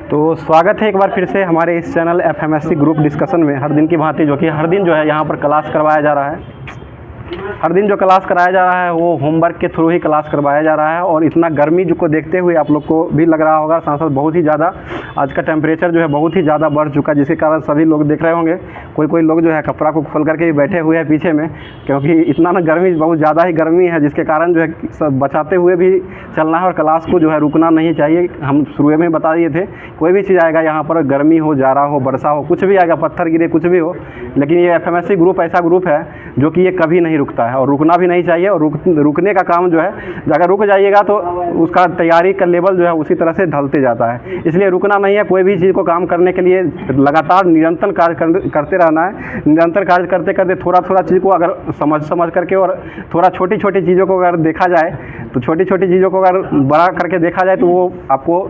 तो स्वागत है एक बार फिर से हमारे इस चैनल एफएमएससी ग्रुप डिस्कशन में। हर दिन की भांति जो कि हर दिन जो है यहाँ पर क्लास करवाया जा रहा है। हर दिन जो क्लास कराया जा रहा है वो होमवर्क के थ्रू ही क्लास करवाया जा रहा है। और इतना गर्मी जो को देखते हुए आप लोग को भी लग रहा होगा, साथ साथ बहुत ही ज़्यादा आज का टेम्परेचर जो है बहुत ही ज़्यादा बढ़ चुका है, जिसके कारण सभी लोग देख रहे होंगे कोई लोग जो है कपड़ा को खोल करके भी बैठे हुए हैं पीछे में, क्योंकि इतना ना गर्मी, बहुत ज़्यादा ही गर्मी है, जिसके कारण जो है सब बचाते हुए भी चलना है और क्लास को जो है रुकना नहीं चाहिए। हम शुरू में बता दिए थे कोई भी चीज़ आएगा यहाँ पर, गर्मी हो, जाड़ा हो, वर्षा हो, कुछ भी आएगा, पत्थर गिरे, कुछ भी हो, लेकिन ये एफएमएससी ग्रुप ऐसा ग्रुप है जो कि ये कभी नहीं रुकता है और रुकना भी नहीं चाहिए। और रुकने का काम जो है, अगर रुक जाइएगा तो उसका तैयारी का लेवल जो है उसी तरह से ढलते जाता है। इसलिए रुकना नहीं है, कोई भी चीज़ को काम करने के लिए लगातार निरंतर कार्य करते रहना है। निरंतर कार्य करते करते थोड़ा चीज़ को अगर समझ करके और थोड़ा छोटी चीज़ों को अगर देखा जाए तो छोटी चीज़ों को अगर बड़ा करके देखा जाए तो वो आपको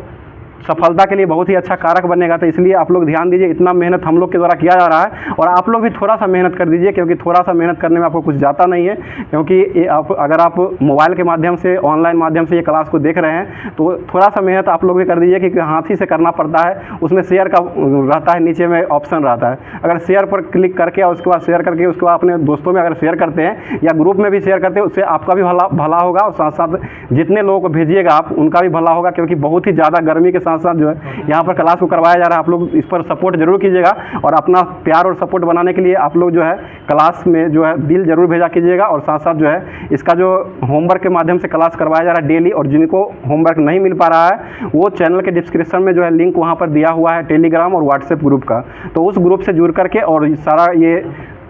सफलता के लिए बहुत ही अच्छा कारक बनेगा। तो इसलिए आप लोग ध्यान दीजिए, इतना मेहनत हम लोग के द्वारा किया जा रहा है और आप लोग भी थोड़ा सा मेहनत कर दीजिए, क्योंकि थोड़ा सा मेहनत करने में आपको कुछ जाता नहीं है। क्योंकि अगर आप मोबाइल के माध्यम से, ऑनलाइन माध्यम से ये क्लास को देख रहे हैं तो थोड़ा सा मेहनत आप लोग भी कर दीजिए, क्योंकि हाथ ही से करना पड़ता है। उसमें शेयर का रहता है, नीचे में ऑप्शन रहता है, अगर शेयर पर क्लिक करके और उसके बाद शेयर करके उसके बाद अपने दोस्तों में अगर शेयर करते हैं या ग्रुप में भी शेयर करते हैं, उससे आपका भी भला होगा और साथ साथ जितने लोगों को भेजिएगा आप उनका भी भला होगा। क्योंकि बहुत ही ज़्यादा गर्मी के साथ साथ जो है यहाँ पर क्लास को करवाया जा रहा है। आप लोग इस पर सपोर्ट जरूर कीजिएगा और अपना प्यार और सपोर्ट बनाने के लिए आप लोग जो है क्लास में जो है बिल जरूर भेजा कीजिएगा। और साथ साथ जो है इसका जो होमवर्क के माध्यम से क्लास करवाया जा रहा है डेली, और जिनको होमवर्क नहीं मिल पा रहा है वो चैनल के डिस्क्रिप्शन में जो है लिंक वहाँ पर दिया हुआ है टेलीग्राम और व्हाट्सएप ग्रुप का, तो उस ग्रुप से जुड़ करके और सारा ये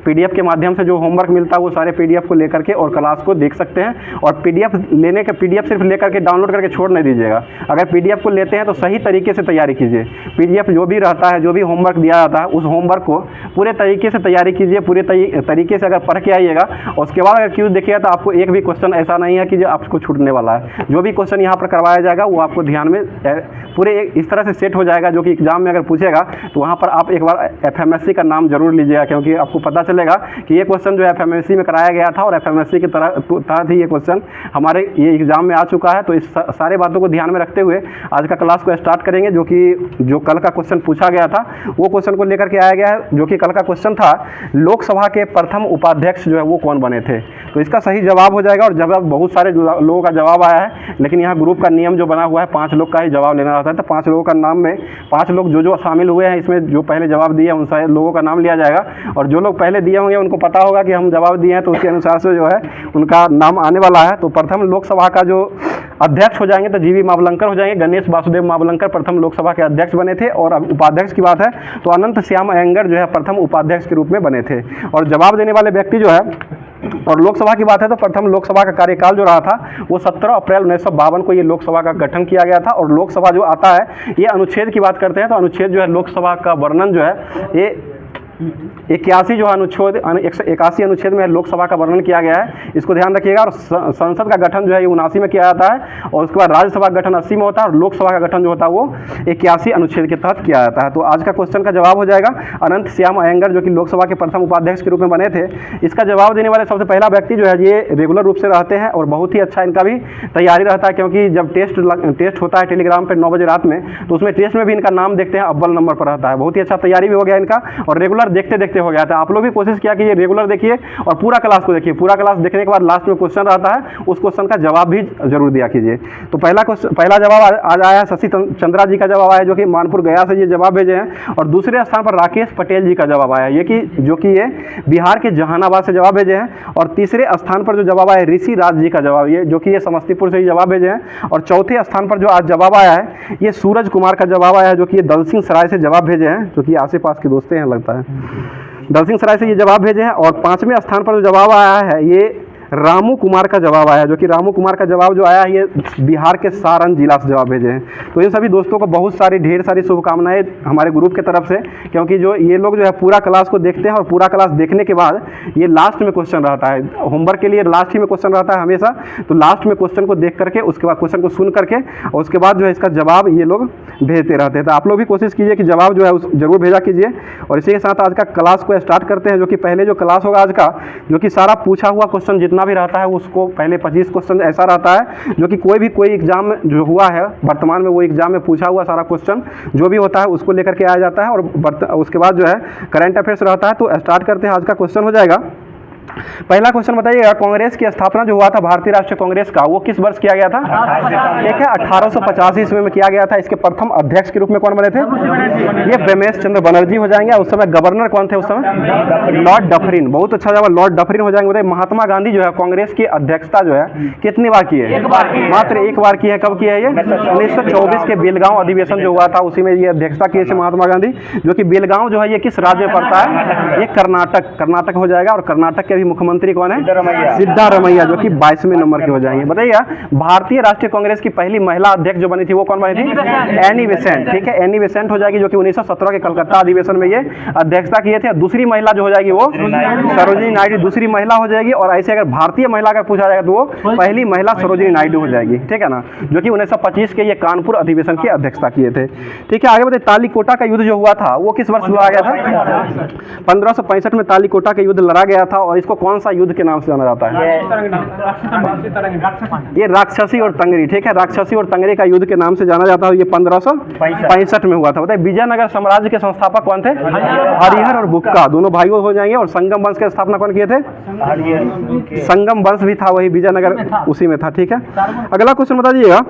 पीडीएफ के माध्यम से जो होमवर्क मिलता है वो सारे पीडीएफ को लेकर के और क्लास को देख सकते हैं। और पीडीएफ लेने के पीडीएफ सिर्फ लेकर के डाउनलोड करके छोड़ नहीं दीजिएगा। अगर पीडीएफ को लेते हैं तो सही तरीके से तैयारी कीजिए। पीडीएफ जो भी रहता है, जो भी होमवर्क दिया जाता है, उस होमवर्क को पूरे तरीके से तैयारी कीजिए, पूरे तरीके से अगर पढ़ के आइएगा और उसके बाद अगर क्यूज देखिएगा तो आपको एक भी क्वेश्चन ऐसा नहीं है कि जो आपको छूटने वाला है। जो भी क्वेश्चन यहाँ पर करवाया जाएगा वो आपको ध्यान में पूरे इस तरह से सेट हो जाएगा, जो कि एग्जाम में अगर पूछेगा तो वहाँ पर आप एक बार एफएमएससी का नाम जरूर लीजिएगा, क्योंकि आपको पता चलेगा कि ये क्वेश्चन जो एफएमएससी में कराया गया था और एफएमएससी की तरह ही ये क्वेश्चन हमारे ये एग्जाम में आ चुका है। तो इस सारे बातों को ध्यान में रखते हुए आज का क्लास को स्टार्ट करेंगे, जो कल का क्वेश्चन पूछा गया था वो क्वेश्चन को लेकर के आया गया है। जो कि कल का क्वेश्चन था, लोकसभा के प्रथम उपाध्यक्ष जो है वो कौन बने थे। तो इसका सही जवाब हो जाएगा, और जवाब बहुत सारे लोगों का जवाब आया है, लेकिन यहाँ ग्रुप का नियम जो बना हुआ है 5 लोग का ही जवाब लेना रहता है। तो 5 लोगों का नाम में 5 लोग जो शामिल हुए हैं इसमें, जो पहले जवाब दिए उन सारे लोगों का नाम लिया जाएगा। और जो लोग पहले दिए होंगे उनको पता होगा कि हम जवाब दिए हैं, तो उसके अनुसार से जो है उनका नाम आने वाला है। तो प्रथम लोकसभा का जो अध्यक्ष हो जाएंगे तो जीवी मावलंकर हो जाएंगे। गणेश वासुदेव मावलंकर प्रथम लोकसभा के अध्यक्ष बने थे। और अब उपाध्यक्ष की बात है तो अनंत श्याम अयंगर जो है प्रथम उपाध्यक्ष के रूप में बने थे। और जवाब देने वाले व्यक्ति जो है, और लोकसभा की बात है तो प्रथम लोकसभा का कार्यकाल जो रहा था वो 17 अप्रैल 1952 को ये लोकसभा का गठन किया गया था। और लोकसभा जो आता है, ये अनुच्छेद की बात करते हैं तो अनुच्छेद जो है लोकसभा का वर्णन जो है ये 81 जो अनुच्छेद 81 अनुच्छेद में लोकसभा का वर्णन किया गया है, इसको ध्यान रखिएगा। और संसद का गठन जो है ये 79 में किया जाता है, और उसके बाद राज्यसभा का गठन 80 में होता है, और लोकसभा का गठन जो होता है वो 81 अनुच्छेद के तहत किया जाता है। तो आज का क्वेश्चन का जवाब हो जाएगा अनंत श्याम अयंगर, जो कि लोकसभा के प्रथम उपाध्यक्ष के रूप में बने थे। इसका जवाब देने वाले सबसे पहला व्यक्ति जो है ये रेगुलर रूप से रहते हैं और बहुत ही अच्छा इनका भी तैयारी रहता है, क्योंकि जब टेस्ट होता है टेलीग्राम पर 9 बजे रात में, तो उसमें टेस्ट में भी इनका नाम देखते हैं अव्वल नंबर पर रहता है। बहुत ही अच्छा तैयारी भी हो गया इनका और रेगुलर देखते देखते हो गया था। आप लोग भी कोशिश किया कि ये रेगुलर देखिए और पूरा क्लास को देखिए। पूरा क्लास देखने के बाद लास्ट में क्वेश्चन रहता है, उस क्वेश्चन का जवाब भी जरूर दिया कीजिए। तो पहला जवाब आज आया है शशि चंद्रा जी का जवाब आया, जो कि मानपुर गया से ये जवाब भेजे हैं। और दूसरे स्थान पर राकेश पटेल जी का जवाब आया, जो कि ये बिहार के जहानाबाद से जवाब भेजे हैं। और तीसरे स्थान पर जो जवाब आया ऋषि राज जी का जवाब, ये जो कि ये समस्तीपुर से ही जवाब भेजे हैं। और चौथे स्थान पर जो आज जवाब आया है ये सूरज कुमार का जवाब आया है, जो कि ये दलसिंह सराय से जवाब भेजे हैं, जो कि आस पास के दोस्ते हैं लगता है। दलसिंह सराय से ये जवाब भेजे हैं। और 5वें स्थान पर जो जवाब आया है ये रामू कुमार का जवाब आया, जो कि रामू कुमार का जवाब जो आया है ये बिहार के सारण जिला से जवाब भेजे हैं। तो इन सभी दोस्तों को बहुत सारी ढेर सारी शुभकामनाएं हमारे ग्रुप की तरफ से, क्योंकि जो ये लोग जो है पूरा क्लास को देखते हैं और पूरा क्लास देखने के बाद ये लास्ट में क्वेश्चन रहता है, होमवर्क के लिए लास्ट ही में क्वेश्चन रहता है हमेशा। तो लास्ट में क्वेश्चन को देख करके उसके बाद क्वेश्चन को सुन करके और उसके बाद जो है इसका जवाब ये लोग भेजते रहते हैं। तो आप लोग भी कोशिश कीजिए कि जवाब जो है जरूर भेजा कीजिए। और इसी के साथ आज का क्लास को स्टार्ट करते हैं, जो कि पहले जो क्लास होगा आज का, जो कि सारा पूछा हुआ क्वेश्चन जितना जितना भी रहता है उसको पहले 25 क्वेश्चन ऐसा रहता है जो कि कोई एग्जाम में जो हुआ है वर्तमान में वो एग्जाम में पूछा हुआ सारा क्वेश्चन जो भी होता है उसको लेकर के आया जाता है, और उसके बाद जो है करंट अफेयर्स रहता है। तो स्टार्ट करते हैं, आज का क्वेश्चन हो जाएगा। पहला क्वेश्चन बताइएगा, कांग्रेस की स्थापना जो हुआ था भारतीय राष्ट्रीय कांग्रेस का, वो किस वर्ष किया गया था? ठीक है, 1885 ईस्वी में किया गया था। इसके प्रथम अध्यक्ष के रूप में कौन बने थे? ये रमेश चंद्र बनर्जी हो जाएंगे। उस समय गवर्नर कौन थे उस समय? Lord Dufferin. बहुत अच्छा जवाब, लॉर्ड डफरिन हो जाएंगे। बताइए महात्मा गांधी जो है कांग्रेस की अध्यक्षता जो है कितनी बार की है? मात्र एक बार की है। कब की है ये? 1924 के बेलगांव अधिवेशन जो हुआ था उसी में ये अध्यक्षता किए थे महात्मा गांधी। जो कि बेलगांव जो है ये किस राज्य में पड़ता है? ये कर्नाटक हो जाएगा। और कर्नाटक के मुख्यमंत्री कौन है? सिद्धारमैया, जो कि 22वें नंबर के हो जाएंगे। बताइए भारतीय राष्ट्रीय कांग्रेस की पहली महिला अध्यक्ष जो बनी थी वो कौन बनी थी? Annie Besant. ठीक है, एनी बेसेंट हो जाएगी, जो कि 1917 के कलकत्ता अधिवेशन में ये अध्यक्षता किए थे। दूसरी महिला जो हो जाएगी वो सरोजिनी नायडू दूसरी महिला हो जाएगी। और ऐसे अगर भारतीय महिला का पूछा जाएगा तो वो पहली महिला सरोजिनी नायडू हो जाएगी। ठीक है ना, जो कि 1925 के ये कानपुर अधिवेशन की अध्यक्षता किए थे। ठीक है, आगे बताइए तालीकोटा का युद्ध जो हुआ था वो किस वर्ष लड़ा गया था? 1565 में तालीकोटा का युद्ध लड़ा गया था। और इसको कौन सा युद्ध के नाम से जाना जाता है? ये राक्षसी और तंगरी। ठीक है, राक्षसी और तंगरी का युद्ध के नाम से जाना जाता है। ये 1565 में हुआ था। बताइए विजयनगर साम्राज्य के संस्थापक कौन थे? हरिहर और बुक्का, दोनों भाइयों हो जाएंगे। और संगम वंश की स्थापना कौन किए थे? संगम वंश भी था, वही विजयनगर उसी में था। ठीक है, अगला क्वेश्चन बता दीजिएगा,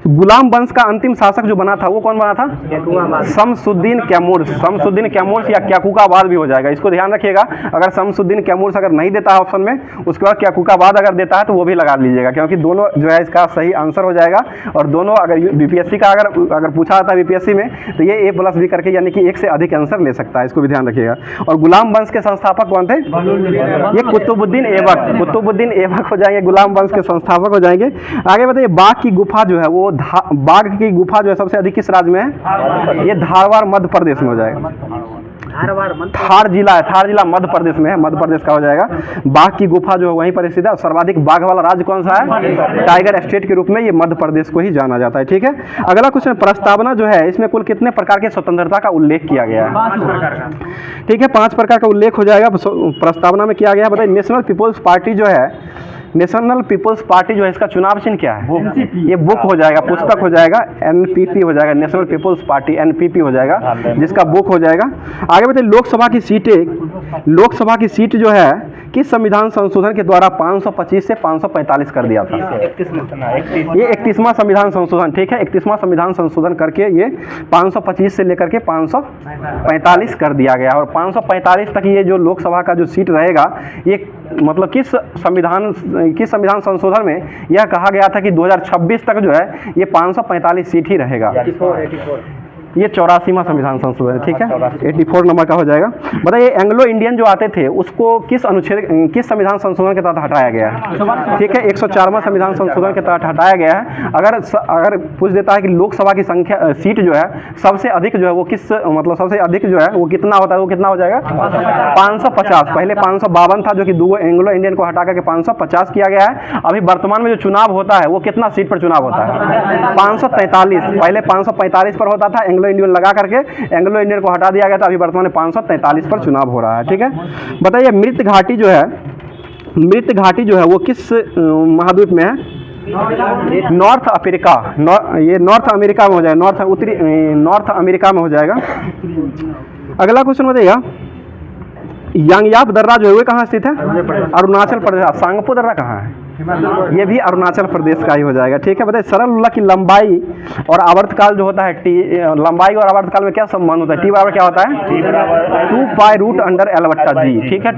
गुलाम वंश का अंतिम शासक जो बना था वो कौन बना था? शमसुद्दीन कैमूर्स। शमसुद्दीन कैमूर्स या क्याकुकाबाद भी हो जाएगा, इसको ध्यान रखिएगा। अगर शमसुद्दीन कैमूर्स अगर नहीं देता है ऑप्शन में, उसके बाद क्याकुकाबाद अगर देता है तो वो भी लगा लीजिएगा, क्योंकि दोनों जो है इसका सही आंसर हो जाएगा। और दोनों अगर बीपीएससी का अगर पूछा जाता है बीपीएससी में तो ये A+B करके यानी कि एक से अधिक आंसर ले सकता है, इसको भी ध्यान रखिएगा। और गुलाम वंश के संस्थापक कौन थे? ये कुतुबुद्दीन ऐबक। कुतुबुद्दीन ऐबक हो जाएंगे, गुलाम वंश के संस्थापक हो जाएंगे। आगे बताइए बाघ की गुफा जो है वो बाघ की गुफा जो है सबसे अधिक किस राज्य में है? ये धारवाड़ मध्य प्रदेश में हो जाएगा। थार जिला है, थार जिला मध्य प्रदेश में है, मध्य प्रदेश का हो जाएगा। बाघ की गुफा जो है वहीं पर स्थित है। सर्वाधिक बाघ वाला राज्य कौन सा है? टाइगर स्टेट के रूप में ये मध्य प्रदेश को ही जाना जाता है। ठीक है, अगला क्वेश्चन, प्रस्तावना जो है इसमें कुल कितने प्रकार के स्वतंत्रता का उल्लेख किया गया है? ठीक है, 5 प्रकार का उल्लेख हो जाएगा प्रस्तावना में किया गया। बताइए नेशनल पीपुल्स पार्टी जो है, नेशनल पीपुल्स पार्टी जो है इसका चुनाव चिन्ह क्या है? ये बुक हो जाएगा, पुस्तक हो जाएगा। NPP हो जाएगा, नेशनल पीपुल्स पार्टी NPP हो जाएगा, जिसका बुक हो जाएगा। आगे बताइए लोकसभा की सीटें, लोकसभा की सीट जो है किस संविधान संशोधन के द्वारा 525 से 545 कर दिया था? ये 31वां संविधान संशोधन। ठीक है, 31वां संविधान संशोधन करके ये 525 से लेकर के 545 कर दिया गया। और 545 तक ये जो लोकसभा का जो सीट रहेगा ये मतलब किस संविधान संशोधन में यह कहा गया था कि 2026 तक जो है ये 545 सीट ही रहेगा। ये 84वां संविधान संशोधन है। ठीक है, 84 नंबर का हो जाएगा। बताइए एंग्लो इंडियन जो आते थे उसको किस संविधान संशोधन के तहत हटाया गया है? ठीक है, 104वां संविधान संशोधन के तहत हटाया गया है। अगर पूछ देता है कि लोकसभा की संख्या सीट जो है सबसे अधिक जो है वो किस मतलब सबसे अधिक जो है वो कितना होता है, वो कितना हो जाएगा? 550। पहले 552 था, जो कि 2 एंग्लो इंडियन को हटा करके 550 किया गया है। अभी वर्तमान में जो चुनाव होता है वो कितना सीट पर चुनाव होता है? 543। पहले 545 पर होता था, एंग्लो इंडियन लगा करके एंग्लो इंडियन को हटा दिया गया था। अभी वर्तमान में 543 पर चुनाव हो रहा है। ठीक है, बताइए मृत घाटी जो है वो किस महाद्वीप में है? North Africa. ये नॉर्थ अमेरिका में हो जाएगा, नॉर्थ अमेरिका में हो जाएगा। अगला क्वेश्चन बताइएगा यांगयाप दर्रा जो है वो कहाँ स्थित है? अरुणाचल प्रदेश। सांगपो दर्रा कहाँ है? ये भी अरुणाचल प्रदेश का ही हो जाएगा। ठीक है, बताइए सरल लोला की लंबाई और आवर्तकाल जो होता है लंबाई और आवर्तकाल में क्या संबंध होता है? T बराबर क्या होता है? 2 पाई रूट अंडर L बट्टा G। ठीक है,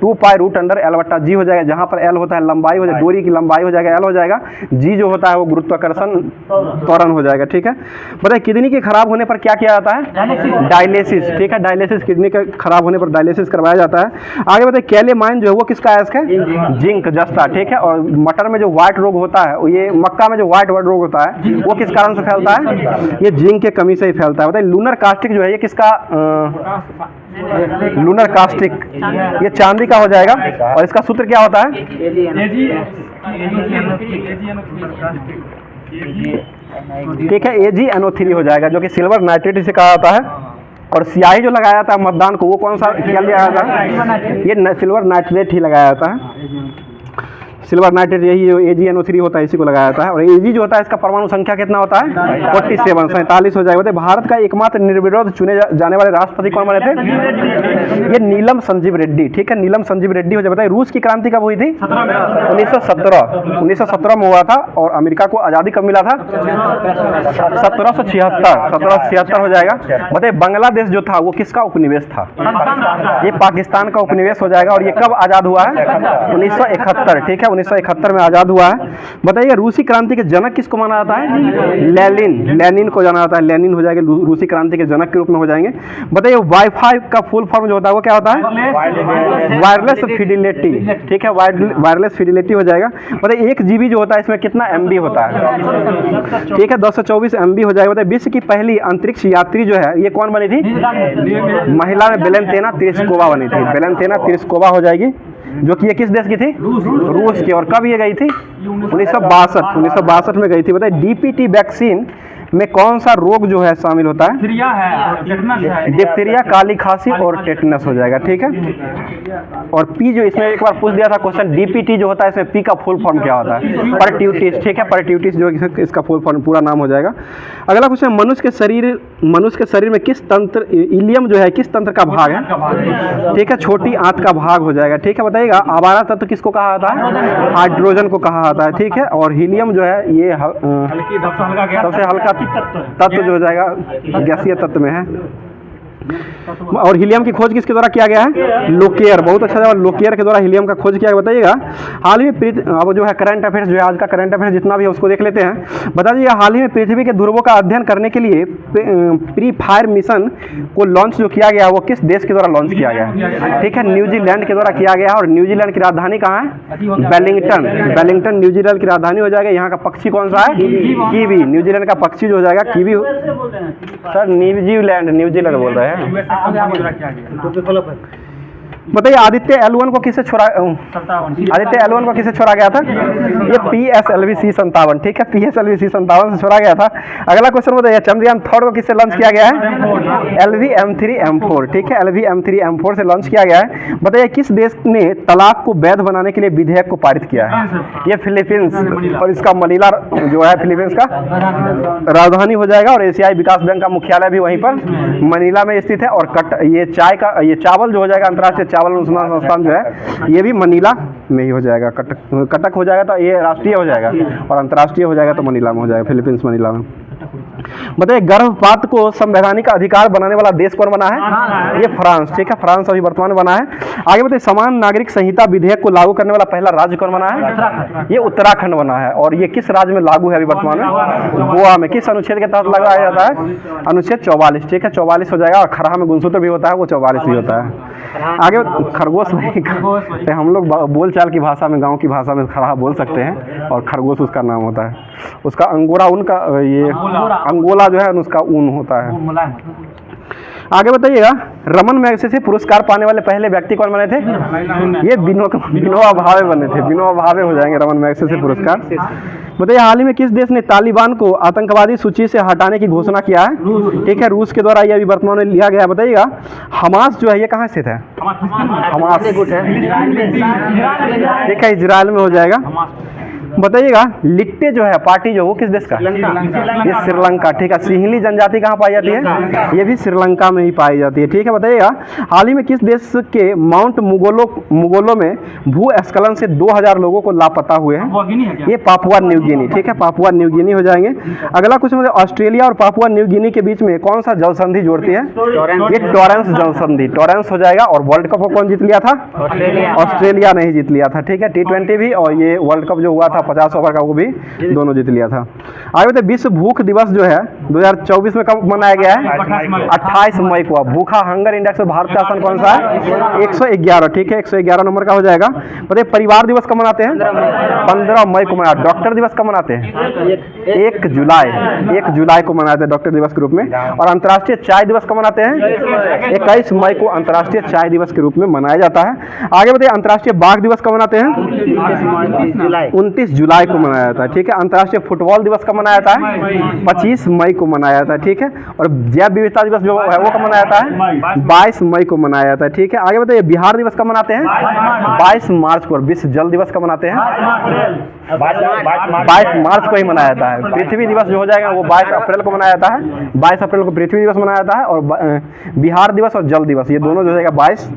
2 पाई रूट अंडर L बट्टा G हो जाएगा। जहाँ पर L होता है लंबाई हो जाएगा, डोरी की लंबाई हो जाएगा L हो जाएगा। G जो होता है वो गुरुत्वाकर्षण त्वरण हो जाएगा। ठीक है, बताइए किडनी के खराब होने पर क्या किया जाता है? डायलिसिस। ठीक है, डायलिसिस, किडनी के खराब होने पर डायलिसिस करवाया जाता है। आगे बताइए कैलेमाइन जो है वो किसका अयस्क है? जिंक, जस्ता। ठीक है, और मटर में जो व्हाइट रोग होता है, ये मक्का में जो व्हाइट रोग होता है वो किस कारण से फैलता है? ये जिंक के कमी से ही फैलता है। बताइए लूनर कास्टिक जो है ये किसका? लूनर कास्टिक ये चांदी का हो जाएगा। और इसका सूत्र क्या होता है? ठीक है, AgNO3 हो जाएगा, जो कि सिल्वर नाइट्रेट से कहा जाता है। और स्याही जो लगाया था मतदान को, वो कौन सा क्या लिया था? ये सिल्वर नाइट्रेट ही लगाया था। सिल्वर नाइट्रेट यही AgNO3 होता है, इसी को लगाया जाता है। और Ag जो होता है इसका परमाणु संख्या कितना होता है? 47, 47 हो जाएगा। भारत का एकमात्र निर्विरोध चुने जाने वाले राष्ट्रपति कौन बने थे? ये नीलम संजीव रेड्डी, ठीक है, नीलम संजीव रेड्डी हो जाए। बताइए रूस की क्रांति कब हुई थी? 1917 में हुआ था। और अमेरिका को आज़ादी कब मिला था? 1776 हो जाएगा। बताइए बांग्लादेश जो था वो किसका उपनिवेश था? ये पाकिस्तान का उपनिवेश हो जाएगा। और ये कब आज़ाद हुआ है? 1971, ठीक है, 1971 में आज़ाद हुआ है। बताइए रूसी क्रांति के जनक किसको माना जाता है? लेनिन को जाना जाता है। लेनिन हो जाएंगे, रूसी क्रांति के जनक के रूप में हो जाएंगे। बताइए वाईफाई का फुल फॉर्म जो होता है वो क्या होता है? वायरलेस फिडिलिटी, ठीक है, वायरलेस फिडिलिटी हो जाएगा। बताइए 1 GB जो होता है इसमें कितना MB होता है? ठीक है, 224 MB हो जाएगा। बताइए विश्व की पहली अंतरिक्ष यात्री जो है ये कौन बनी थी? महिला में वेलेंटिना तेरेस्कोवा बनी थी। वेलेंटिना तेरेस्कोवा हो जाएगी, जो कि ये किस देश की थी? रूस की। और कब ये गई थी? 1962 में गई थी। बताइए DPT वैक्सीन में कौन सा रोग जो है शामिल होता है? डिप्थीरिया, काली खांसी और टेटनस हो जाएगा, ठीक है। और P जो इसमें एक बार पूछ दिया था क्वेश्चन, DPT जो होता है इसमें P का फुल फॉर्म क्या होता है? परट्यूटिस, ठीक है, परट्यूटिस जो इसका फुल फॉर्म पूरा नाम हो जाएगा। अगला क्वेश्चन, मनुष्य के शरीर में किस तंत्र, इलियम जो है किस तंत्र का भाग है? ठीक है, छोटी आंत का भाग हो जाएगा, ठीक है। बताइएगा आवारा तत्व किसको कहा जाता है? हाइड्रोजन को कहा जाता है, ठीक है। और हीलियम जो है ये सबसे हल्का तत्व जो हो जाएगा, गैसीय तत्व में है। और हीलियम की खोज किसके द्वारा किया गया है? लोकेयर, बहुत अच्छा जवाब, लोकेयर के द्वारा हीलियम का खोज किया। बताइएगा हाल ही में अब जो है करंट अफेयर्स जो है आज का करंट अफेयर्स जितना भी है उसको देख लेते हैं। बता दीजिए हाल ही में पृथ्वी के ध्रुवों का अध्ययन करने के लिए प्री फायर मिशन को लॉन्च जो किया गया वो किस देश के द्वारा लॉन्च किया गया है? ठीक है, न्यूजीलैंड के द्वारा किया गया। और न्यूजीलैंड की राजधानी कहाँ है? वेलिंगटन न्यूजीलैंड की राजधानी हो जाएगा। यहाँ का पक्षी कौन सा है? कीवी, न्यूजीलैंड का पक्षी जो हो जाएगा कीवी। सर न्यूजीलैंड बोल रहे हैं। बताइए आदित्य L1 को किसे छोड़ा गया था? ये PSLV C57, ठीक है, PSLV C57 से छोड़ा गया था। अगला क्वेश्चन बताइए चंद्रयान 3 को किससे लॉन्च किया गया है? LV-M3M4, ठीक है, LV-M3M4 से लॉन्च किया गया है। बताइए किस देश ने तलाक को वैध बनाने के लिए विधेयक को पारित किया है? ये फिलीपींस। और इसका मनीला जो है फिलीपींस का राजधानी हो जाएगा। और एशियाई विकास बैंक का मुख्यालय भी वहीं पर मनीला में स्थित है। और ये चावल जो हो जाएगा अंतर्राष्ट्रीय चावल अनुसंधान संस्थान जो है ये भी मनीला में ही हो जाएगा। कटक हो जाएगा तो ये राष्ट्रीय हो जाएगा, और अंतर्राष्ट्रीय हो जाएगा तो मनीला में हो जाएगा, फिलीपींस मनीला में। बताइए गर्भपात को संवैधानिक अधिकार बनाने वाला देश कौन बना है? ये फ्रांस, ठीक है, फ्रांस अभी वर्तमान में बना है। आगे बताइए समान नागरिक संहिता विधेयक को लागू करने वाला पहला राज्य कौन बना है? ये उत्तराखंड बना है। और ये किस राज्य में लागू है अभी वर्तमान में? गोवा में। किस अनुच्छेद के तहत लगाया जाता है? अनुच्छेद 44, ठीक है, 44 हो जाएगा। और खरहा में गुणसूत्र भी होता है, वो 44 भी होता है। आगे खरगोश नहीं, हम लोग बोलचाल की भाषा में, गांव की भाषा में खरहा बोल सकते हैं, और खरगोश उसका नाम होता है। उसका अंगोरा ऊन का, ये अंगोला जो है उसका ऊन होता है। आगे बताइएगा रमन मैगसेसे पुरस्कार पाने वाले पहले व्यक्ति कौन बने थे? ये विनोबा भावे बने थे। विनोबा भावे हो जाएंगे रमन मैगसेसे पुरस्कार। बताइए हाल ही में किस देश ने तालिबान को आतंकवादी सूची से हटाने की घोषणा किया है? ठीक है, रूस के द्वारा ये अभी वर्तमान में लिया गया है। बताइएगा हमास जो है ये कहाँ स्थित है? हमास, ठीक है, इजराइल में हो जाएगा। बताइएगा लिट्टे जो है पार्टी जो वो किस देश का? ये श्रीलंका, ठीक है। सिंहली जनजाति कहाँ पाई जाती है? ये भी श्रीलंका में ही पाई जाती है, ठीक है। बताइएगा हाल ही में किस देश के माउंट मुगोलो में भूस्खलन से 2000 लोगों को लापता हुए हैं? ये पापुआ न्यू गिनी, ठीक है, पापुआ न्यू गिनी हो जाएंगे। अगला क्वेश्चन ऑस्ट्रेलिया और पापुआ न्यू गिनी के बीच में कौन सा जल संधि जोड़ती है? ये टॉरेंस जल संधि, टॉरेंस हो जाएगा। और वर्ल्ड कप को कौन जीत लिया था? ऑस्ट्रेलिया ने ही जीत लिया था, ठीक है। T20 भी और ये वर्ल्ड कप जो हुआ था 50 ओवर का वो भी दोनों जीत लिया था। आगे बताइए विश्व भूख दिवस जो है 2024 में कब मनाया गया है? 28 मई को। भूखा हंगर इंडेक्स में भारत का स्थान कौन सा है? 111, ठीक है, 111 नंबर का हो जाएगा। बताइए परिवार दिवस कब मनाते हैं? 15 मई को मनाते हैं। डॉक्टर दिवस कब मनाते हैं? 1 जुलाई को मनाते हैं डॉक्टर दिवस के रूप में। और अंतर्राष्ट्रीय चाय दिवस कब मनाते हैं? 21 मई को अंतर्राष्ट्रीय चाय दिवस के रूप में मनाया जाता है। आगे बताइए अंतर्राष्ट्रीय बाघ दिवस कब मनाते हैं? 29 जुलाई को मनाया जाता है, ठीक है। अंतर्राष्ट्रीय फुटबॉल दिवस कब मनाया जाता है? 25 मई को मनाया जाता है, ठीक है। और जैव विविधता दिवस जो है वो कब मनाया जाता है? 22 मई को मनाया जाता है, ठीक है। आगे बताइए, बिहार दिवस कब मनाते हैं? 22 मार्च को। और विश्व जल दिवस कब मनाते हैं? 22 मार्च को ही मनाया जाता है। पृथ्वी दिवस जो हो जाएगा वो 22 अप्रैल को मनाया जाता है। 22 अप्रैल को पृथ्वी दिवस मनाया जाता है। और बिहार दिवस और जल दिवस ये दोनों जो है 22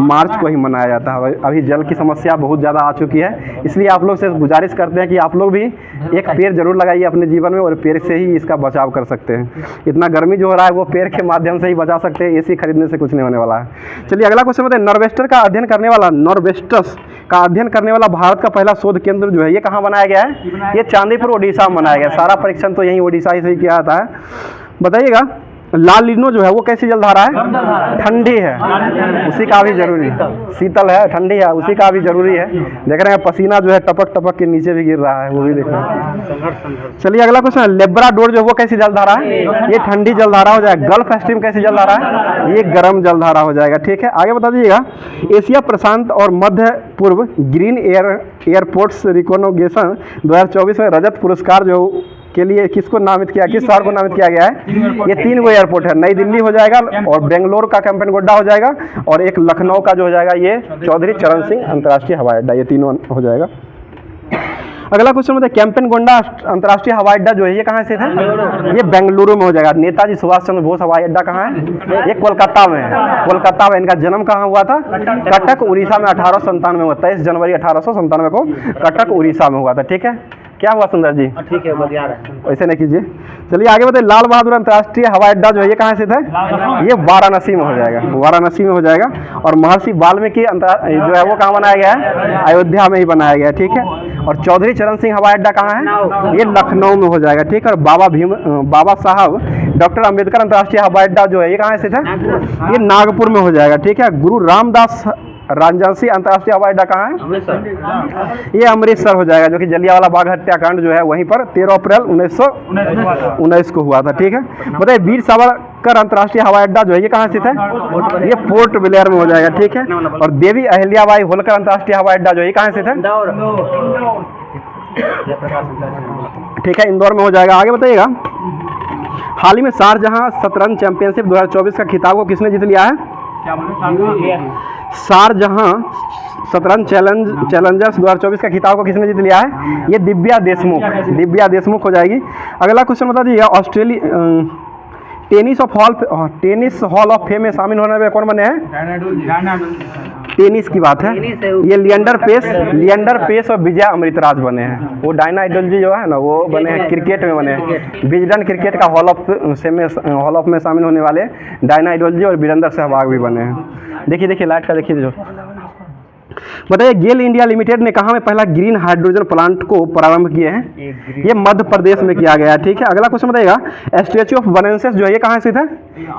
मार्च को ही मनाया जाता है। अभी जल की समस्या बहुत ज़्यादा आ चुकी है, इसलिए आप लोग से गुजारिश करते हैं कि आप लोग भी एक पेड़ जरूर लगाइए अपने जीवन में, और पेड़ से ही इसका बचाव कर सकते हैं। इतना गर्मी जो हो रहा है वो पेड़ के माध्यम से ही बचा सकते हैं, एसी खरीदने से कुछ नहीं होने वाला है। चलिए अगला क्वेश्चन बताइए, नॉर्वेस्टर का अध्ययन करने वाला, नॉर्वेस्टस का अध्ययन करने वाला भारत का पहला शोध केंद्र जो है ये कहाँ बनाया गया है? ये चांदीपुर ओडिशा में बनाया गया। सारा परीक्षण तो यही ओडिशा ही से किया जाता है। बताइएगा, लाल लीनो जो है वो कैसी जलधारा है? ठंडी है, उसी का भी जरूरी है। शीतल है, ठंडी है, उसी का भी जरूरी है। देख रहे हैं पसीना जो है टपक टपक के नीचे भी गिर रहा है, वो भी देख रहे हैं। चलिए अगला क्वेश्चन, लेब्राडोर जो है वो कैसी जलधारा है? ये ठंडी जलधारा हो जाएगा। गल्फ स्ट्रीम कैसी जलधारा है? ये गर्म जलधारा हो जाएगा, ठीक है। आगे बता दीजिएगा, एशिया प्रशांत और मध्य पूर्व ग्रीन एयरपोर्ट्स रिकॉग्निशन 2024 में रजत पुरस्कार जो के लिए किसको नामित किया, किस शहर को नामित किया गया है? ये 3 गो एयरपोर्ट है। नई दिल्ली हो जाएगा, और बेंगलोर का कैंपेनगोड्डा हो जाएगा, और एक लखनऊ का जो हो जाएगा ये चौधरी चरण सिंह अंतर्राष्ट्रीय हवाई अड्डा। ये तीनों हो जाएगा। अगला क्वेश्चन बताइए, कैंपेनगोंडा अंतर्राष्ट्रीय हवाई अड्डा जो है ये कहाँ स्थित है? ये बेंगलुरु में हो जाएगा। नेताजी सुभाष चंद्र बोस हवाई अड्डा कहाँ है? ये कोलकाता में है। कोलकाता में। इनका जन्म कहाँ हुआ था? कटक उड़ीसा में 1897 में हुआ। 23 जनवरी 1897 को कटक उड़ीसा में हुआ था, ठीक है। क्या हुआ सुंदर जी? ठीक है, बढ़िया है, वैसे नहीं कीजिए। चलिए आगे बताइए, लाल बहादुर अंतर्राष्ट्रीय हवाई अड्डा जो है ये कहाँ स्थित है? ये वाराणसी में हो जाएगा। वाराणसी में हो जाएगा। और महर्षि वाल्मीकि जो है वो कहाँ बनाया गया है? अयोध्या में ही बनाया गया है, ठीक है। और चौधरी चरण सिंह हवाई अड्डा कहाँ है? ये लखनऊ में हो जाएगा, ठीक है। और बाबा साहब डॉक्टर अम्बेडकर अंतर्राष्ट्रीय हवाई अड्डा जो है ये कहाँ स्थित है? ये नागपुर में हो जाएगा, ठीक है। गुरु रामदास राजंसी अंतर्राष्ट्रीय हवाई अड्डा कहाँ है? ये अमृतसर हो जाएगा, जो कि जलियांवाला बाग हत्याकांड जो है वहीं पर 13 अप्रैल 1919 को हुआ था, ठीक है। बताइए, वीर सावरकर अंतर्राष्ट्रीय हवाई अड्डा जो है ये कहाँ स्थित है? ये पोर्ट ब्लेयर में हो जाएगा, ठीक है। और देवी अहिल्याबाई होलकर अंतर्राष्ट्रीय हवाई अड्डा जो है ये कहाँ स्थित है? ठीक है, इंदौर में हो जाएगा। आगे बताइएगा, हाल ही में शारजहां शतरंज चैंपियनशिप 2024 का खिताब को किसने जीत लिया है? शारजहां शतरंज चैलेंजर्स 2024 का खिताब को किसने जीत लिया है? ये दिव्या देशमुख हो जाएगी। अगला क्वेश्चन बता दीजिए, Australia tennis hall of fame में शामिल होने में कौन बने हैं? टेनिस की बात है। ये लिएंडर पेस और विजय अमृतराज बने हैं। वो डायना आइडोलजी जो है ना वो बने हैं क्रिकेट में बने हैं। विजडन क्रिकेट का हॉल ऑफ में शामिल होने वाले डायना आइडोलजी और वीरेंद्र सहवाग भी बने हैं। देखिए लाइट का देखिए जो। बताइए, गेल इंडिया लिमिटेड ने कहाँ में पहला ग्रीन हाइड्रोजन प्लांट को प्रारंभ किए हैं? ये मध्य प्रदेश में किया गया है, ठीक है। अगला क्वेश्चन बताइएगा, स्टैच्यू ऑफ बनेंसेस जो है ये कहाँ स्थित है?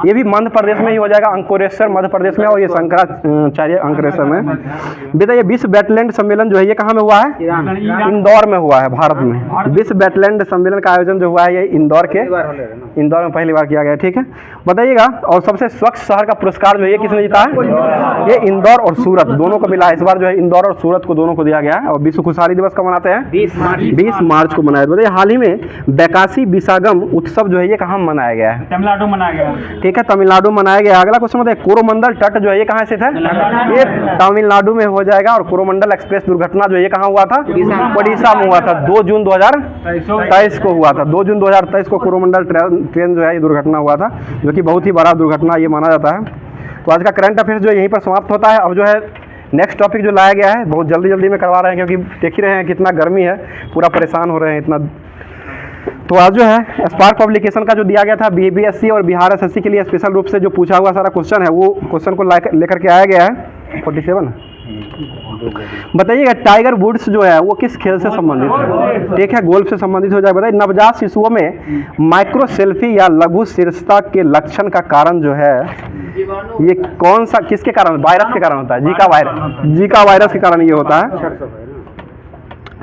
ये भी मध्य प्रदेश में ही हो जाएगा, अंकुरेश्वर मध्य प्रदेश में, और ये शंकराचार्य अंकुरेश्वर में। बताइए, विश्व वेटलैंड सम्मेलन जो है ये कहाँ में हुआ है? इंदौर में हुआ है, भारत में। विश्व वेटलैंड सम्मेलन का आयोजन जो हुआ है ये इंदौर में पहली बार किया गया, ठीक है। बताइएगा, और सबसे स्वच्छ शहर का पुरस्कार जो है ये किसने जीता है? ये इंदौर और सूरत दोनों को मिला है। इस बार जो है इंदौर और सूरत को दोनों को दिया गया है। और विश्व खुशहाली दिवस कब मनाते हैं? 20 मार्च को मनाया। बताइए, हाल ही में बैकासी विशागम उत्सव जो है ये कहाँ मनाया गया है? तमिलनाडु मनाया गया, ठीक है, तमिलनाडु मनाया गया। अगला क्वेश्चन बताइए, कोरोमंडल तट जो है ये कहाँ स्थित है? ये तमिलनाडु में हो जाएगा। और कोरोमंडल एक्सप्रेस दुर्घटना जो है ये कहाँ हुआ था? ओडिशा में हुआ था। 2 जून 2023 को हुआ था। 2 जून 2023 को कोरोमंडल ट्रेन जो है ये दुर्घटना हुआ था, जो कि बहुत ही बड़ा दुर्घटना ये माना जाता है। तो आज का करंट अफेयर्स जो यहीं पर समाप्त होता है। अब जो है नेक्स्ट टॉपिक जो लाया गया है बहुत जल्दी में करवा रहे हैं, क्योंकि देख ही रहे हैं कितना गर्मी है, पूरा परेशान हो रहे हैं इतना। तो आज जो है स्पार्क पब्लिकेशन का जो दिया गया था बीबीएससी और बिहार एसएससी के लिए स्पेशल रूप से जो पूछा हुआ सारा क्वेश्चन है वो क्वेश्चन को लेकर के आया गया है। 47 बताइएगा, टाइगर वुड्स जो है वो किस खेल से संबंधित है? ठीक है, गोल्फ से संबंधित हो जाए। बताइए, नवजात शिशुओं में माइक्रो सेल्फी या लघु शीर्षता के लक्षण का कारण जो है ये कौन सा, किसके कारण? वायरस के कारण होता है। जीका वायरस के कारण ये होता है।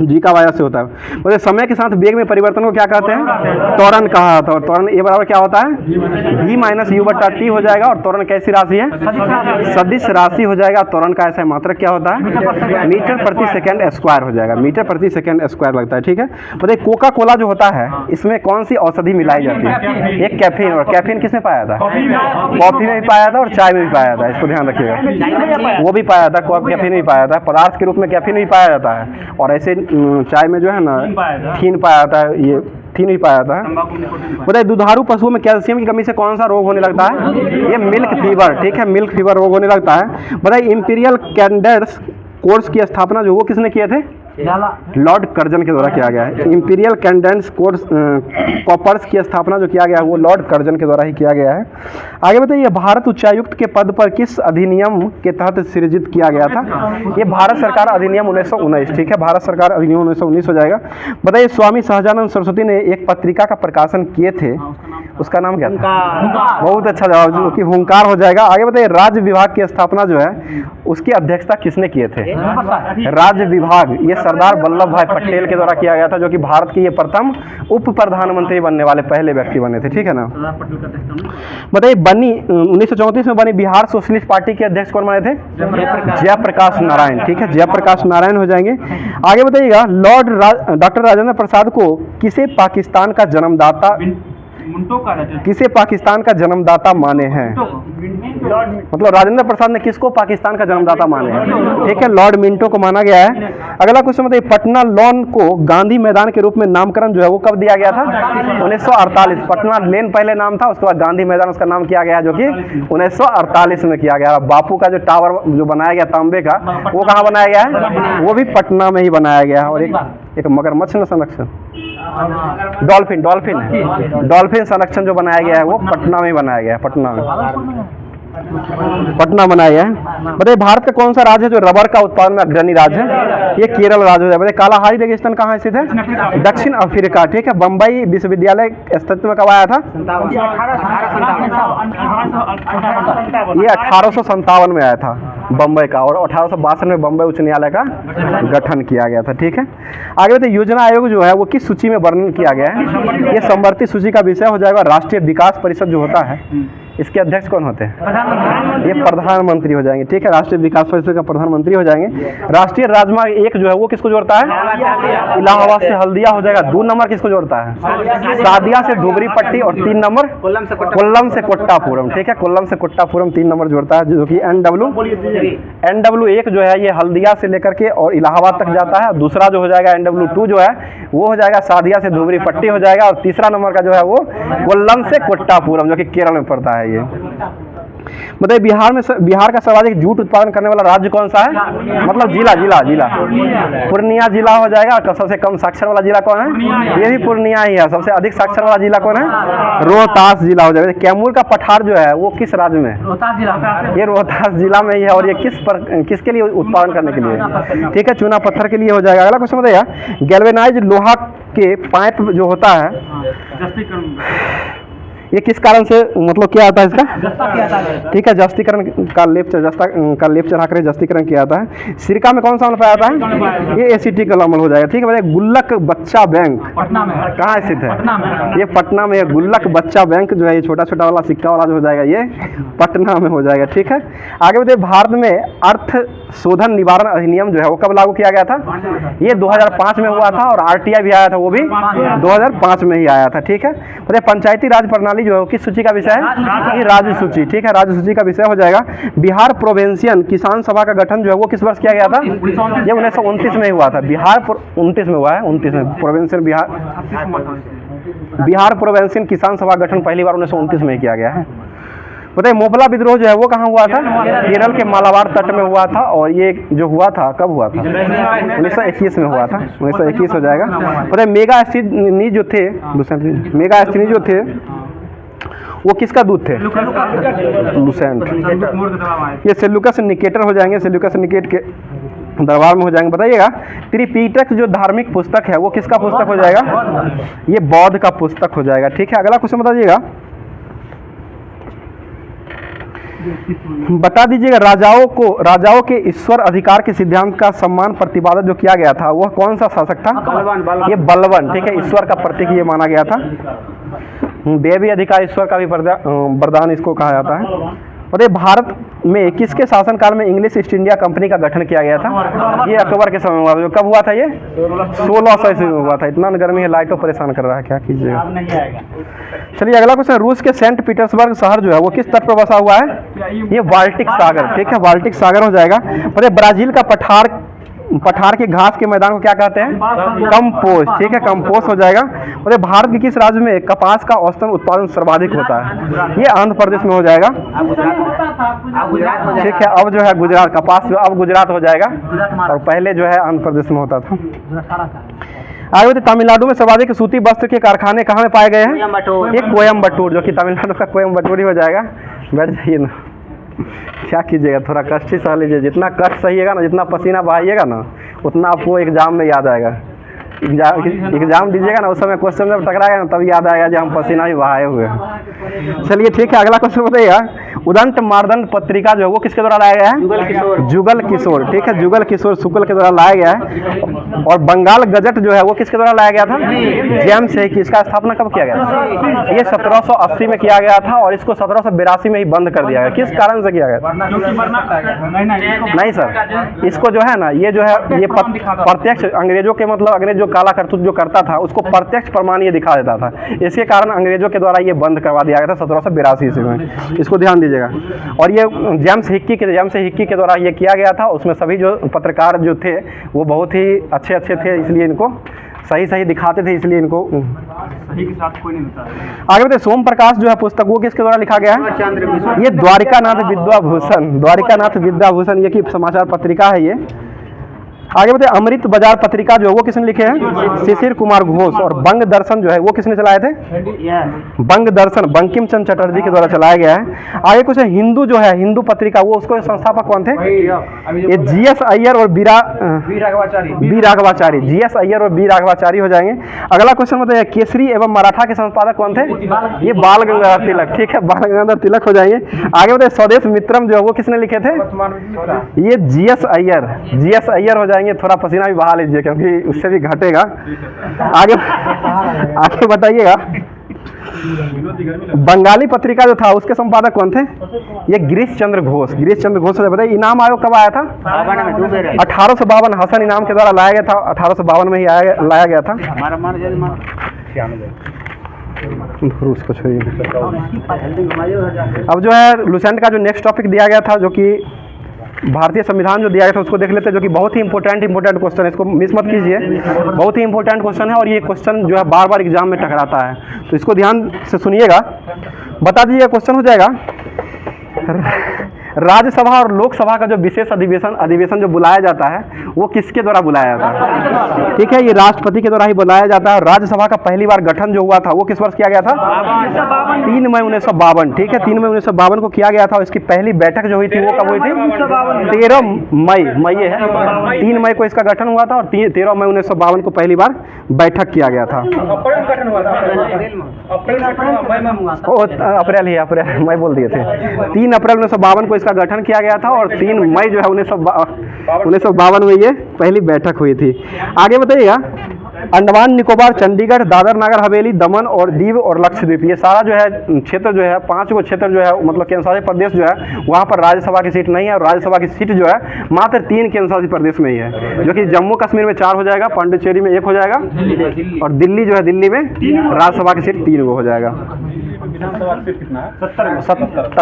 जी का वजह से होता है। मतलब समय के साथ वेग में परिवर्तन को क्या कहते हैं? त्वरण कहा जाता है। और त्वरण ए बराबर क्या होता है? v माइनस यू बटा टी हो जाएगा। और त्वरण कैसी राशि है? सदिश राशि हो जाएगा। त्वरण का ऐसा मात्रक क्या होता है? मीटर प्रति सेकंड स्क्वायर हो जाएगा। मीटर प्रति सेकंड स्क्वायर लगता है, ठीक है। बताइए कोका कोला जो होता है इसमें कौन सी औषधि मिलाई जाती है? एक कैफीन। और कैफीन किसमें पाया था? कॉफी में भी पाया था और चाय में भी पाया था, इसको ध्यान रखिएगा। वो भी पाया था, कैफीन भी पाया था, पदार्थ के रूप में कैफीन भी पाया जाता है। और ऐसे चाय में जो है ना थीन पाया जाता है, ये थीन भी पाया जाता है। बताइए दुधारू पशुओं में कैल्शियम की कमी से कौन सा रोग होने लगता है? ये मिल्क फीवर, ठीक है, मिल्क फीवर रोग होने लगता है। बताइए इंपीरियल कैंडेड्स कोर्स की स्थापना जो वो किसने किए थे? लॉर्ड कर्जन के द्वारा किया गया है। इंपीरियल कैंडेंस कोर्स कॉपर्स की स्थापना जो किया गया है वो लॉर्ड कर्जन के द्वारा ही किया गया है। आगे बताइए भारत उच्चायुक्त के पद पर किस अधिनियम के तहत सृजित किया गया था? ये भारत सरकार अधिनियम 1919, ठीक है, भारत सरकार अधिनियम 1919 हो जाएगा। बताइए स्वामी सहजानंद सरस्वती ने एक पत्रिका का प्रकाशन किए थे, उसका नाम क्या था? बहुत अच्छा जवाब, जो कि हुंकार हो जाएगा। आगे बताइए राज्य विभाग की स्थापना जो है उसकी अध्यक्षता किसने किए थे? राज्य विभाग ये सरदार वल्लभ भाई पटेल के द्वारा किया गया था, जो कि भारत के ये प्रथम उप प्रधानमंत्री बनने वाले पहले व्यक्ति बने थे, ठीक है ना। बताइए बनी 1934 में बनी बिहार सोशलिस्ट पार्टी के अध्यक्ष कौन बने थे? जयप्रकाश नारायण, ठीक है, जयप्रकाश नारायण हो जाएंगे। आगे बताइएगा डॉक्टर राजेंद्र प्रसाद को किसे पाकिस्तान का जन्मदाता माने हैं? मतलब राजेंद्र प्रसाद ने किसको पाकिस्तान का जन्मदाता माने हैं? ठीक है, लॉर्ड मिंटो को माना गया है। अगला क्वेश्चन बताइए पटना लॉन को गांधी मैदान के रूप में नामकरण जो है वो कब दिया गया था? 1948। पटना लेन पहले नाम था, उसके बाद गांधी मैदान उसका नाम किया गया, जो कि 1948 में किया गया। बापू का जो टावर जो बनाया गया तांबे का, वो कहाँ बनाया गया है? वो भी पटना में ही बनाया गया है। और एक मगरमच्छ संरक्षण डॉल्फिन संरक्षण जो बनाया गया है वो पटना में बनाया गया है, पटना बनाया गया है। बताइए भारत का कौन सा राज्य है जो रबर का उत्पादन में अग्रणी राज्य है? ये केरल राज्य है। बताइए कालाहारी रेगिस्तान कहाँ स्थित है? दक्षिण अफ्रीका, ठीक है। बम्बई विश्वविद्यालय अस्तित्व में कब आया था? ये 1857 में आया था बम्बई का। और 1862 में बम्बई उच्च न्यायालय का गठन किया गया था, ठीक है। आगे बताइए योजना आयोग जो है वो किस सूची में वर्णन किया गया है? ये संवर्ती सूची का विषय हो जाएगा। राष्ट्रीय विकास परिषद जो होता है इसके अध्यक्ष कौन होते हैं? ये प्रधानमंत्री हो जाएंगे, ठीक है, राष्ट्रीय विकास परिषद का प्रधानमंत्री हो जाएंगे। राष्ट्रीय राजमार्ग 1 जो है वो किसको जोड़ता है? इलाहाबाद से हल्दिया हो जाएगा। 2 नंबर किसको जोड़ता है? सादिया से धुबरी पट्टी। और 3 नंबर कोल्लम से कोट्टापुरम, ठीक है, कोल्लम से कोट्टापुरम 3 नंबर जोड़ता है, जो कि NW1 जो है ये हल्दिया से लेकर के और इलाहाबाद तक जाता है। दूसरा जो हो जाएगा NW2 जो है वो हो जाएगा सादिया से धुबरी पट्टी हो जाएगा। और तीसरा नंबर का जो है वो कोल्लम से कोट्टापुरम, जो कि केरल में पड़ता है। ये बताइए बिहार का सर्वाधिक जूट उत्पादन करने वाला राज्य कौन सा है? मतलब जिला पूर्णिया जिला हो जाएगा। सबसे कम साक्षर वाला जिला कौन है? ये भी पूर्णिया ही है। सबसे अधिक साक्षर वाला जिला कौन है? रोहतास जिला हो जाएगा। कैमूर का पठार जो है वो किस राज्य में? ये रोहतास जिला में ही है। और ये किसके लिए उत्पादन करने के लिए? ठीक है, चूना पत्थर के लिए हो जाएगा। अगला क्वेश्चन बताइए गैल्वेनाइज लोहा के पाइप जो होता है ये किस कारण से, मतलब क्या आता है इसका? ठीक है, जस्तीकरण का लेप चढ़ा कर जस्तीकरण किया जाता है। सिरका में कौन सा अम्ल पाया जाता है? ये एसिटिक अम्ल हो जाएगा, ठीक है। बताइए गुल्लक बच्चा बैंक कहाँ स्थित है? ये पटना में है। गुल्लक बच्चा बैंक जो है ये छोटा छोटा वाला सिक्का वाला जो हो जाएगा ये पटना में हो जाएगा, ठीक है। आगे बताइए भारत में अर्थ शोधन निवारण अधिनियम जो है वो कब लागू किया गया था? ये 2005 में हुआ था। और RTI भी आया था, वो भी 2005 में ही आया था, ठीक है। बताइए पंचायती राज प्रणाली जो है किस सूची का विषय है? ये राज्य सूची, ठीक है, राज्य सूची का विषय हो जाएगा। बिहार प्रोविंशियल किसान सभा का गठन जो है वो किस वर्ष किया गया था? ये 1929 में हुआ था। बिहार 29 में हुआ है, 29 में प्रोविंशियल बिहार प्रोविंशियल किसान सभा गठन पहली बार 1929 में किया गया है। बताइए मोपला विद्रोह जो है वो कहाँ हुआ था? केरल के मालाबार तट में हुआ था। और ये जो हुआ था कब हुआ था? 1921 में हुआ था, 1921 हो जाएगा। बताइए मेगास्थनीज जो थे वो किसका दूध थे? लुसेंट। ये सेल्यूकस निकेटर हो जाएंगे, सेल्यूकस निकेट के दरबार में हो जाएंगे। बताइएगा त्रिपिटक जो धार्मिक पुस्तक है वो किसका पुस्तक हो जाएगा? ये बौद्ध का पुस्तक हो जाएगा, ठीक है। अगला क्वेश्चन बताइएगा बता दीजिएगा, राजाओं के ईश्वर अधिकार के सिद्धांत का सम्मान प्रतिपादन जो किया गया था वह कौन सा शासक था? ये बलवन, ठीक है, ईश्वर का प्रतीक ये माना गया था। देवी अधिकार ईश्वर का भी वरदान इसको कहा जाता है। और ये भारत में किसके शासनकाल में इंग्लिश ईस्ट इंडिया कंपनी का गठन किया गया था? ये अकबर के समय में हुआ था। जो कब हुआ था? ये 1600 ईस्वी में हुआ था। इतना गर्मी है, लाइटों परेशान कर रहा है, क्या कीजिएगा। चलिए अगला क्वेश्चन, रूस के सेंट पीटर्सबर्ग शहर जो है वो किस तट पर बसा हुआ है? ये बाल्टिक सागर, ठीक है, बाल्टिक सागर हो जाएगा। और ये ब्राजील का पठार के घास के मैदान को क्या कहते हैं? कंपोस्ट, ठीक है, कंपोस्ट हो जाएगा। और ये भारत के किस राज्य में कपास का औसतन उत्पादन सर्वाधिक होता है? ये आंध्र प्रदेश में हो जाएगा, ठीक है। अब जो है गुजरात, कपास जो अब गुजरात हो जाएगा, और पहले जो है आंध्र प्रदेश में होता था। आगे बताइए, तमिलनाडु में सर्वाधिक सूती वस्त्र के कारखाने कहाँ में पाए गए हैं? ये कोयम्बटूर, जो कि तमिलनाडु का कोयम्बटूर ही हो जाएगा। बैठ जाइए ना, क्या कीजिएगा, थोड़ा कष्ट ही सह लीजिए। जितना कष्ट सहिएगा ना, जितना पसीना बहाइएगा ना, उतना आपको एग्जाम में याद आएगा। एग्जाम दीजिएगा ना, उस समय क्वेश्चन जब टकराएगा ना, तब याद आएगा जो हम पसीना भी बहाए हुए हैं। चलिए ठीक है, अगला क्वेश्चन बताइएगा, उदंत मार्दंड पत्रिका जो है वो किसके द्वारा लाया गया है? जुगल किशोर, ठीक है, जुगल किशोर शुक्ल के द्वारा लाया गया है। और बंगाल गजट जो है वो किसके द्वारा लाया गया था? James Hicky. इसका स्थापना कब किया गया? ये 1780 में किया गया था, और इसको 1782 में ही बंद कर दिया गया। किस कारण से किया गया? नहीं सर, इसको जो है ना, ये जो है ये प्रत्यक्ष अंग्रेजों के, मतलब अंग्रेज जो काला करतूत जो करता था उसको प्रत्यक्ष प्रमाण ये दिखा देता था। इसके कारण अंग्रेजों के द्वारा ये बंद करवा दिया गया था 1782 ईस्वी में। इसको ध्यान दीजिएगा। और ये जेम्स हिक्की के द्वारा ये किया गया था। उसमें सभी जो पत्रकार जो थे वो बहुत ही अच्छे थे, इसलिए इनको सही दिखाते थे, इसलिए इनको सही के साथ कोई नहीं होता। आगे बताइए, सोम प्रकाश जो है पुस्तक वो किसके द्वारा लिखा गया है? ये द्वारिकानाथ विद्याभूषण, ये की समाचार पत्रिका है ये। आगे बताइए, अमृत बाजार पत्रिका जो है वो किसने लिखे हैं? शिशिर कुमार घोष। और बंग दर्शन जो है वो किसने चलाए थे? बंग दर्शन बंकिम चंद्र चटर्जी के द्वारा चलाया गया है। आगे कुछ हिंदू जो है, हिंदू पत्रिका, वो उसको संस्थापक कौन थे? ये जीएस अय्यर और बी राघवाचारी, जीएस अय्यर और बी राघवाचारी हो जाएंगे। अगला क्वेश्चन बताइए, केसरी एवं मराठा के संस्थापक कौन थे? ये बाल गंगाधर तिलक, ठीक है, बाल गंगाधर तिलक हो जाएंगे। आगे बताइए, स्वदेश मित्रम जो है वो किसने लिखे थे? ये जीएस अय्यर हो जाएंगे। थोड़ा पसीना भी बहा लीजिए क्योंकि उससे भी घटेगा। आगे बताइएगा, बंगाली पत्रिका जो था उसके संपादक कौन थे? ये गिरीश चंद्र घोष बताइए, इनाम आयोग कब आया था? 1852, हसन इनाम के द्वारा लाया गया था। 1852 में ही लाया गया था। उसको छोड़िए। अब जो है लुसेंट का जो नेक्स्ट टॉपिक दिया गया था, जो कि भारतीय संविधान जो दिया गया था, उसको देख लेते हैं, जो कि बहुत ही इंपॉर्टेंट क्वेश्चन है। इसको मिस मत कीजिए, बहुत ही इंपॉर्टेंट क्वेश्चन है, और ये क्वेश्चन जो है बार एग्जाम में टकराता है, तो इसको ध्यान से सुनिएगा। बता दीजिए, क्वेश्चन हो जाएगा, राज्यसभा और लोकसभा का जो विशेष अधिवेशन जो बुलाया जाता है वो किसके द्वारा बुलाया जाता है? ठीक है, ये राष्ट्रपति के द्वारा ही बुलाया जाता है। राज्यसभा का पहली बार गठन जो हुआ था वो किस वर्ष किया गया था? 3 मई 1952, ठीक है, 3 मई 1952 को किया गया था। और इसकी पहली बैठक जो हुई थी वो कब हुई थी? 13 मई ये है, 3 मई को इसका गठन हुआ था, और 13 मई 1952 को पहली बार बैठक किया गया था। अप्रैल मई बोल दिए थे। 3 अप्रैल 1952 को इसका गठन किया गया था, और 3 मई जो है 1952 में ये पहली बैठक हुई थी। आगे बताइएगा, अंडमान निकोबार, चंडीगढ़, दादर नगर हवेली, दमन और दीव और लक्षद्वीप, ये सारा जो है क्षेत्र जो है, 5 गो क्षेत्र जो है, मतलब केंद्र शासित प्रदेश जो है, वहाँ पर राज्यसभा की सीट नहीं है। और राज्यसभा की सीट जो है मात्र 3 केंद्र शासित प्रदेश में ही है, जो कि जम्मू कश्मीर में 4 हो जाएगा, पांडिचेरी में 1 हो जाएगा, और दिल्ली जो है, दिल्ली में राज्यसभा की सीट 3 हो जाएगा।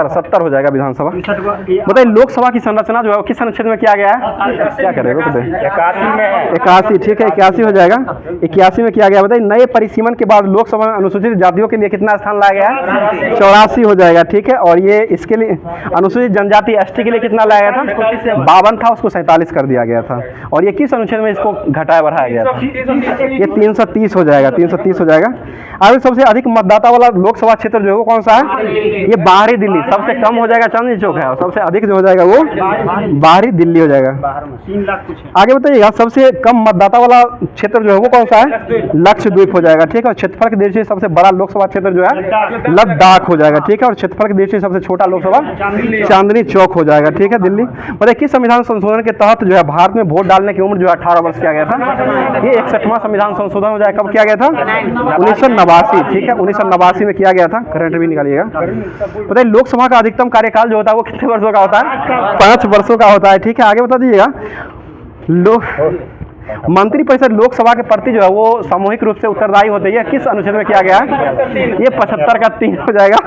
70 हो जाएगा विधानसभा। बताइए, लोकसभा की संरचना जो है किस अनुच्छेद में किया गया है? क्या करेगा? 81, ठीक है, 81 हो जाएगा, 81 में किया गया। बताइए, नए परिसीमन के बाद लोकसभा में अनुसूचित जातियों के लिए कितना स्थान लाया गया है? 84 हो जाएगा, ठीक है। और ये इसके लिए अनुसूचित जनजाति एसटी के लिए कितना लाया गया था? 52 था, उसको 47 कर दिया गया था। और ये किस अनुच्छेद में इसको घटाया बढ़ाया गया था? ये 330 हो जाएगा, 330 हो जाएगा। आगे सबसे अधिक मतदाता वाला लोकसभा क्षेत्र जो है वो कौन सा है, ये बाहरी दिल्ली। सबसे कम हो जाएगा चांदनी चौक है, और सबसे अधिक जो हो जाएगा वो बाहरी दिल्ली हो जाएगा। 3 लाख कुछ है। आगे बताइएगा, सबसे कम मतदाता वाला क्षेत्र जो है वो कौन सा है, लक्षद्वीप हो जाएगा। ठीक है, और क्षेत्रफल की दृष्टि से सबसे बड़ा लोकसभा क्षेत्र जो है लद्दाख हो जाएगा। ठीक है, और क्षेत्रफल की दृष्टि से सबसे छोटा लोकसभा चांदनी चौक हो जाएगा। ठीक है, दिल्ली। बताइए किस संविधान संशोधन के तहत जो है भारत में वोट डालने की उम्र जो है 18 वर्ष किया गया था। ये 61वां संविधान संशोधन हो जाएगा। कब किया गया था, 1989। ठीक है, 1989 में किया गया था। करंट भी निकालिएगा। बताइए लोकसभा का अधिकतम कार्यकाल जो होता है वो कितने वर्षों का होता है, 5 वर्षों का होता है। ठीक है, आगे बता दीजिएगा, मंत्रिपरिषद लोकसभा के प्रति जो है वो सामूहिक रूप से उत्तरदायी होते हैं, किस अनुच्छेद में किया गया है, ये 75 का 3 हो जाएगा।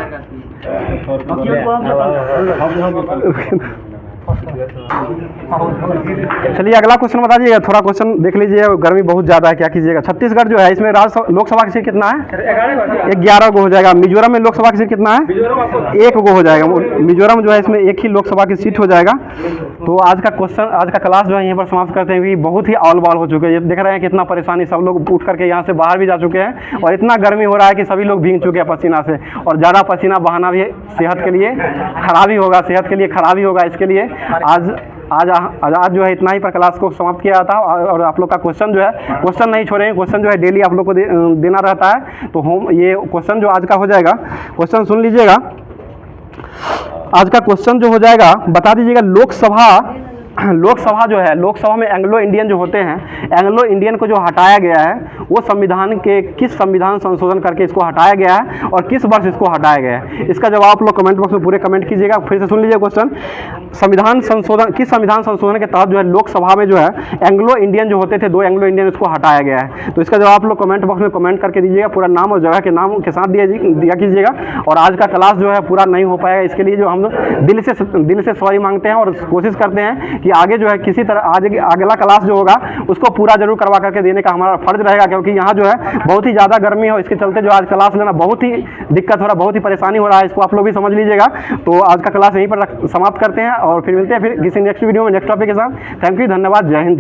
चलिए अगला क्वेश्चन बता दीजिएगा, थोड़ा क्वेश्चन देख लीजिए, गर्मी बहुत ज़्यादा है, क्या कीजिएगा। छत्तीसगढ़ जो है इसमें लोकसभा की सीट कितना है, 11 को हो जाएगा। मिजोरम में लोकसभा की सीट कितना है, 1 को हो जाएगा। मिजोरम जो है इसमें 1 ही लोकसभा की सीट हो जाएगा। तो आज का क्लास जो है यहीं पर समाप्त करते हैं। बहुत ही औल बाल हो चुके हैं, ये देख रहे हैं कितना परेशानी, सब लोग उठ करके यहाँ से बाहर भी जा चुके हैं, और इतना गर्मी हो रहा है कि सभी लोग भीग चुके हैं पसीना से, और ज़्यादा पसीना बहाना भी सेहत के लिए खराबी होगा, सेहत के लिए खराबी होगा। इसके लिए आज जो है इतना ही पर क्लास को समाप्त किया था। और आप लोग का क्वेश्चन जो है, क्वेश्चन नहीं छोड़ेंगे, क्वेश्चन जो है डेली आप लोग को देना रहता है। तो ये क्वेश्चन जो आज का हो जाएगा, क्वेश्चन सुन लीजिएगा। आज का क्वेश्चन जो हो जाएगा, बता दीजिएगा लोकसभा जो है, लोकसभा में एंग्लो इंडियन जो होते हैं, एंग्लो इंडियन को जो हटाया गया है वो संविधान के किस संविधान संशोधन करके इसको हटाया गया है, और किस वर्ष इसको हटाया गया है। इसका जवाब आप लोग कमेंट बॉक्स में पूरे कमेंट कीजिएगा। फिर से सुन लीजिए क्वेश्चन, संविधान संशोधन किस संविधान संशोधन के तहत जो है लोकसभा में जो है एंग्लो इंडियन जो होते थे, 2 एंग्लो इंडियन, इसको हटाया गया है। तो इसका जवाब आप लोग कमेंट बॉक्स में कमेंट करके दीजिएगा, पूरा नाम और जगह के नाम के साथ दिया कीजिएगा। और आज का क्लास जो है पूरा नहीं हो पाएगा, इसके लिए जो हम दिल से सॉरी मांगते हैं, और कोशिश करते हैं कि आगे जो है किसी तरह अगला क्लास जो होगा उसको पूरा जरूर करवा करके देने का हमारा फर्ज रहेगा, क्योंकि यहाँ जो है बहुत ही ज़्यादा गर्मी है। इसके चलते जो आज क्लास लेना बहुत ही दिक्कत हो रहा है, बहुत ही परेशानी हो रहा है, इसको आप लोग भी समझ लीजिएगा। तो आज का क्लास यहीं पर समाप्त करते हैं, और फिर मिलते हैं फिर किसी नेक्स्ट वीडियो में नेक्स्ट टॉपिक के साथ। थैंक यू, धन्यवाद, जय हिंद।